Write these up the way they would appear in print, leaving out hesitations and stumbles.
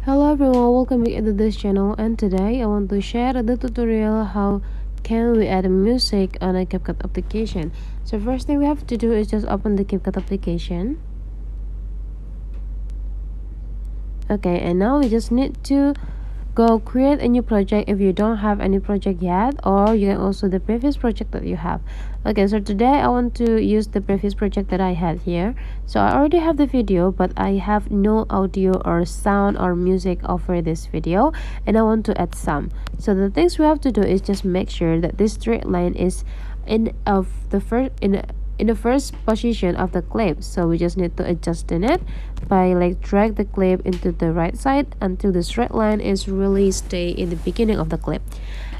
Hello everyone, welcome back to this channel, and today I want to share the tutorial how can we add music on a Capcut application. So first thing we have to do is just open the Capcut application. Okay, and now we just need to go create a new project if you don't have any project yet, or you can also the previous project that you have. Okay, so today I want to use the previous project that I had here. So I already have the video, but I have no audio or sound or music over this video, and I want to add some. So the things we have to do is just make sure that this straight line is in the first position of the clip. So we just need to adjust in it by drag the clip into the right side until the straight line is really stay in the beginning of the clip.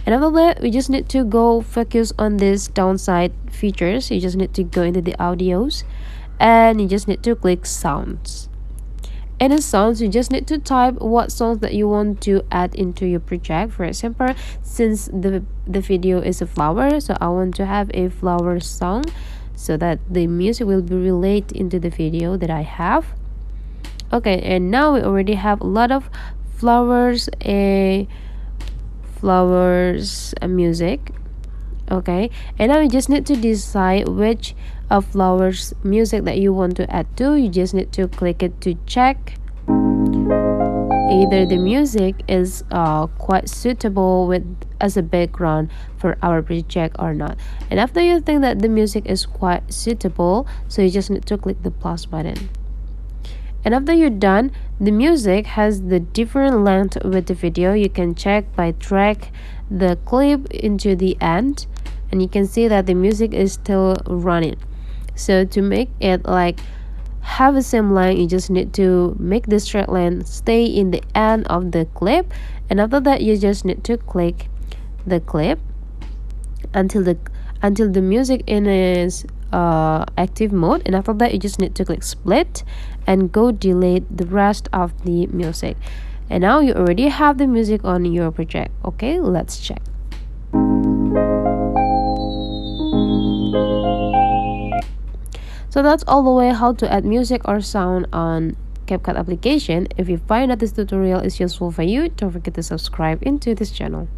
And after that, we just need to go focus on this downside features. You just need to go into the audios, and you just need to click sounds. And in sounds, you just need to type what songs that you want to add into your project. For example, since the video is a flower, so I want to have a flower song so that the music will be related into the video that I have. Okay, and now we already have a lot of flowers music. Okay, and now you just need to decide which flowers music that you want to add to. You just need to click it to check either the music is quite suitable with as a background for our project or not. And after you think that the music is quite suitable, so you just need to click the plus button. And after you're done, the music has the different length with the video. You can check by drag the clip into the end, and you can see that the music is still running. So to make it have the same line, you just need to make the straight line stay in the end of the clip, and after that you just need to click the clip until the music in its active mode, and after that you just need to click split and go delete the rest of the music. And now you already have the music on your project. Okay, let's check. So that's all the way how to add music or sound on Capcut application. If you find that this tutorial is useful for you, don't forget to subscribe into this channel.